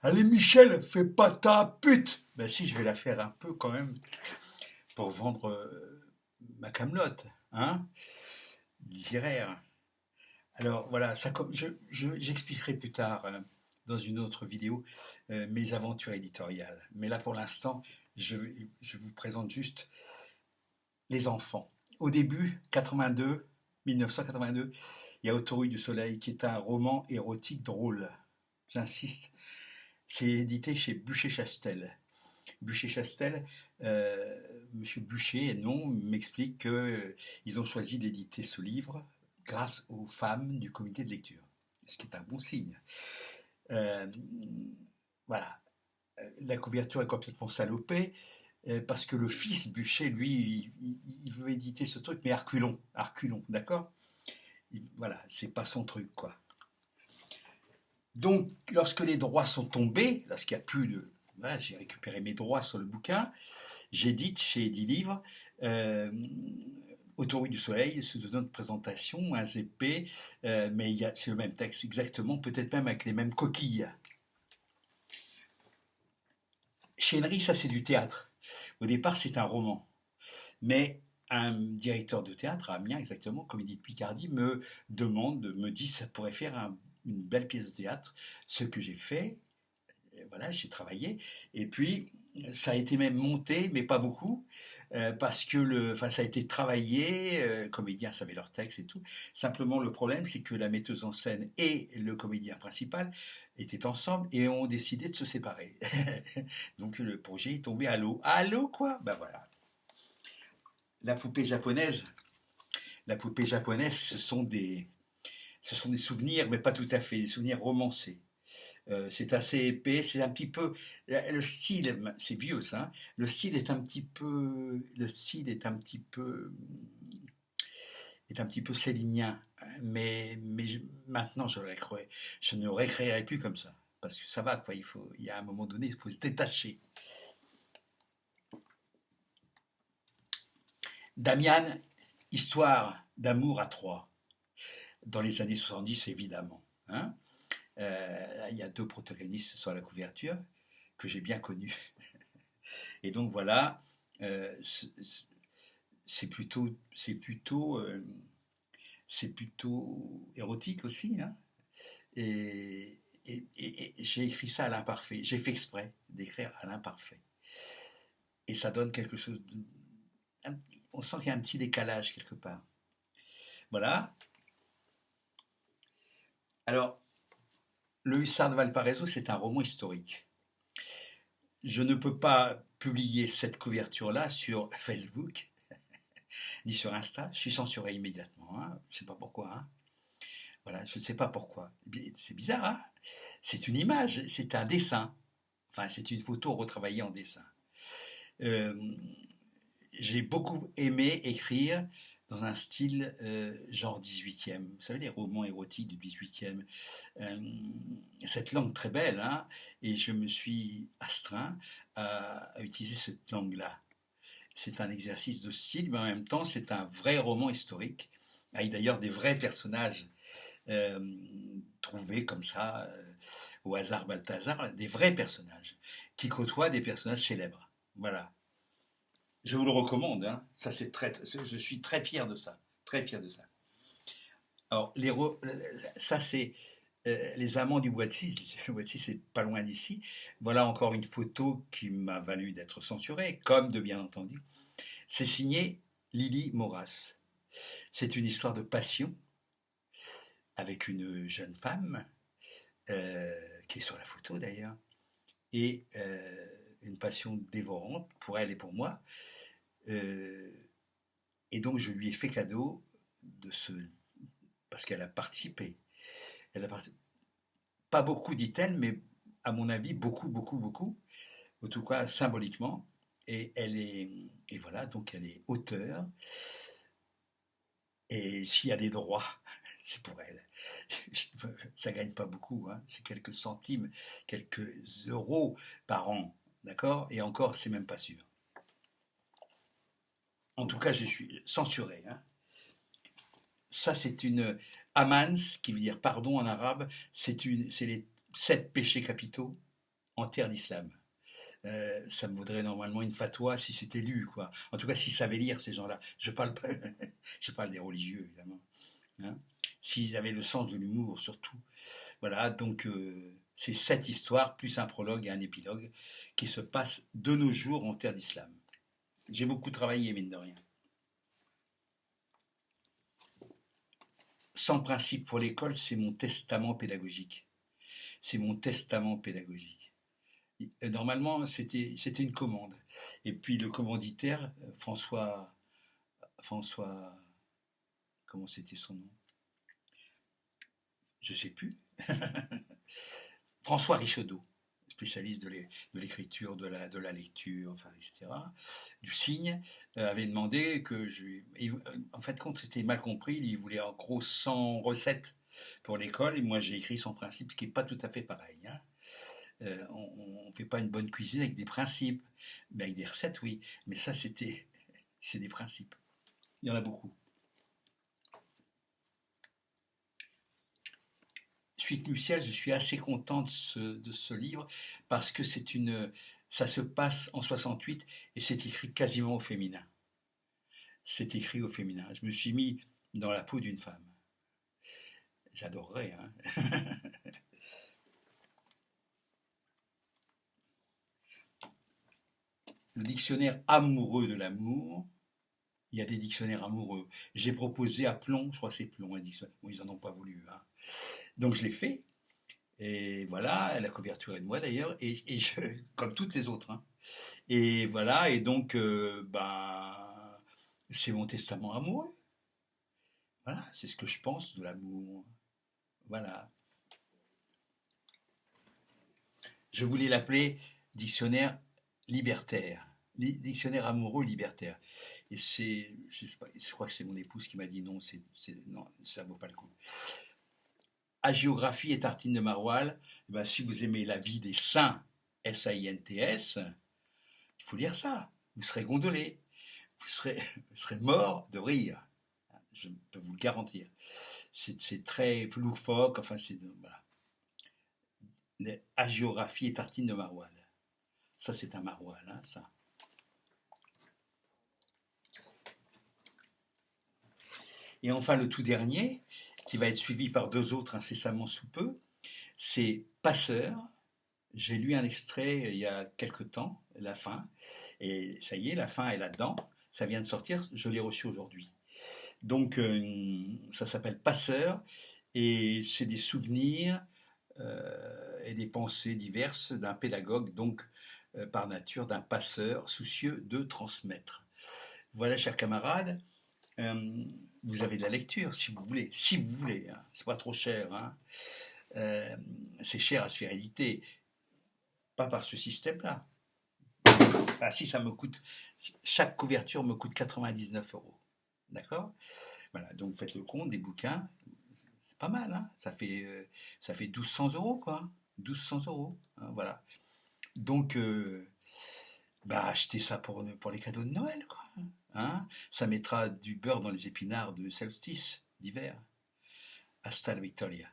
Allez Michel, fais pas ta pute. Ben si, je vais la faire un peu quand même pour vendre ma camelote, hein, littéraire. Alors voilà, j'expliquerai plus tard dans une autre vidéo mes aventures éditoriales. Mais là pour l'instant, je, je vous présente juste les enfants. Au début, 1982, il y a Autoroute du Soleil qui est un roman érotique drôle. J'insiste, c'est édité chez Buchet-Chastel. Buchet-Chastel, Monsieur Buchet, non, m'explique qu'ils ont choisi d'éditer ce livre grâce aux femmes du comité de lecture, ce qui est un bon signe. Euh, voilà, la couverture est complètement salopée, parce que le fils Buchet, lui, il veut éditer ce truc, mais Arculon, d'accord. Voilà, c'est pas son truc, quoi. Donc, lorsque les droits sont tombés, lorsqu'il n'y a plus de... Voilà, j'ai récupéré mes droits sur le bouquin, j'édite chez Edilivre euh, Autoroute du Soleil, sous une autre présentation, un ZP, mais c'est le même texte exactement, peut-être même avec les mêmes coquilles. Chez Henry, ça c'est du théâtre. Au départ, c'est un roman. Mais un directeur de théâtre à Amiens, exactement, Comédie de Picardie, me dit ça pourrait faire une belle pièce de théâtre, ce que j'ai fait. Voilà, j'ai travaillé. Et puis, ça a été même monté, mais pas beaucoup, parce que ça a été travaillé, les comédiens savaient leur texte et tout. Simplement, le problème, c'est que la metteuse en scène et le comédien principal étaient ensemble et ont décidé de se séparer. Donc, le projet est tombé à l'eau. À l'eau, quoi? Ben voilà. La poupée japonaise, la poupée japonaise, ce sont des souvenirs, mais pas tout à fait, des souvenirs romancés. C'est assez épais, c'est un petit peu le style, c'est vieux ça, hein. Le style est un petit peu célinien, mais maintenant je ne récréerai plus comme ça parce que ça va quoi. Il y a un moment donné, il faut se détacher. Damian, histoire d'amour à trois, dans les années 70 évidemment, hein. Il y a deux protagonistes sur la couverture que j'ai bien connus. Et donc voilà, euh, c'est plutôt, c'est plutôt, c'est plutôt érotique aussi, hein. Et j'ai écrit ça à l'imparfait. J'ai fait exprès d'écrire à l'imparfait. Et ça donne quelque chose on sent qu'il y a un petit décalage quelque part. Voilà. Alors, Le Hussard de Valparaiso, c'est un roman historique. Je ne peux pas publier cette couverture-là sur Facebook ni sur Insta. Je suis censuré immédiatement, hein. Je ne sais pas pourquoi, hein. Voilà, je ne sais pas pourquoi. C'est bizarre, hein. C'est une image, c'est un dessin. Enfin, c'est une photo retravaillée en dessin. Euh, j'ai beaucoup aimé écrire dans un style genre 18e. Vous savez, les romans érotiques du 18e. Euh, cette langue très belle, hein, et je me suis astreint à utiliser cette langue-là. C'est un exercice de style, mais en même temps, c'est un vrai roman historique, avec d'ailleurs des vrais personnages euh, trouvés comme ça, au hasard Balthazar, des vrais personnages, qui côtoient des personnages célèbres. Voilà. Je vous le recommande, hein. Ça, je suis très fier de ça. Très fier de ça. Alors, ça, c'est les amants du Boîtier. Le Boîtier, c'est pas loin d'ici. Voilà encore une photo qui m'a valu d'être censurée, comme de bien entendu. C'est signé Lily Maurras. C'est une histoire de passion avec une jeune femme qui est sur la photo d'ailleurs, et une passion dévorante pour elle et pour moi. Euh, et donc je lui ai fait cadeau de ce... parce qu'elle a participé. Elle a participé. Pas beaucoup, dit-elle, mais à mon avis, beaucoup, beaucoup, beaucoup, en tout cas symboliquement. Et voilà, donc elle est auteure. Et s'il y a des droits, c'est pour elle. Ça gagne pas beaucoup, hein. C'est quelques centimes, quelques euros par an, d'accord. Et encore, c'est même pas sûr. En tout cas, je suis censuré, hein. Ça, c'est une amans, qui veut dire pardon en arabe. C'est les 7 péchés capitaux. en terre d'islam. Ça me vaudrait normalement une fatwa si c'était lu, quoi. En tout cas, s'ils savaient lire, ces gens-là. Je parle pas, je parle des religieux, évidemment. Hein. S'ils avaient le sens de l'humour, surtout. Voilà, donc c'est cette histoire, plus un prologue et un épilogue, qui se passe de nos jours en terre d'islam. J'ai beaucoup travaillé, mine de rien. Sans principe pour l'école, c'est mon testament pédagogique. C'est mon testament pédagogique. Normalement, c'était une commande. Et puis le commanditaire, François, comment c'était son nom? Je sais plus. François Richaudot, spécialiste de l'écriture, de la lecture, enfin, etc., du signe, avait demandé que en fait, quand c'était mal compris, il voulait en gros 100 recettes pour l'école, et moi j'ai écrit son principe, ce qui n'est pas tout à fait pareil. Hein. On ne fait pas une bonne cuisine avec des principes, mais avec des recettes, oui. Mais ça, c'est des principes. Il y en a beaucoup. Suite nuptiale, je suis assez content de ce livre parce que ça se passe en 68 et c'est écrit quasiment au féminin. C'est écrit au féminin. Je me suis mis dans la peau d'une femme. J'adorerais, hein. Le dictionnaire amoureux de l'amour. Il y a des dictionnaires amoureux. J'ai proposé à Plomb, je crois que c'est Plomb, un dictionnaire. Bon, ils n'en ont pas voulu. Hein. Donc je l'ai fait. Et voilà, la couverture est de moi d'ailleurs, comme toutes les autres. Hein. Et voilà, et donc, ben, c'est mon testament amoureux. Voilà, c'est ce que je pense de l'amour. Voilà. Je voulais l'appeler dictionnaire libertaire. Dictionnaire amoureux libertaire. Et sais pas, je crois que c'est mon épouse qui m'a dit non, non, ça vaut pas le coup. Hagiographie et tartine de maroilles, eh ben, si vous aimez la vie des saints, S-A-I-N-T-S, il faut lire ça. Vous serez gondolé. Vous serez mort de rire. Je peux vous le garantir. C'est très loufoque, enfin, voilà. Hagiographie et tartine de maroilles. Ça, c'est un maroilles, hein, ça. Et enfin, le tout dernier, qui va être suivi par deux autres incessamment sous peu, c'est Passeur. J'ai lu un extrait il y a quelque temps, la fin, et ça y est, la fin est là-dedans. Ça vient de sortir, je l'ai reçu aujourd'hui. Donc, ça s'appelle Passeur, et c'est des souvenirs et des pensées diverses d'un pédagogue, donc par nature d'un passeur soucieux de transmettre. Voilà, chers camarades, vous avez de la lecture si vous voulez, hein. C'est pas trop cher, hein. C'est cher à se faire éditer, pas par ce système-là. Ah, si ça me coûte, chaque couverture me coûte 99 euros, d'accord. Voilà, donc faites le compte des bouquins, c'est pas mal, hein. Ça fait 1200 euros, quoi. 1200 euros, hein, voilà. Donc, bah, achetez ça pour les cadeaux de Noël, quoi. Hein. Ça mettra du beurre dans les épinards de solstice d'hiver. Hasta la Victoria.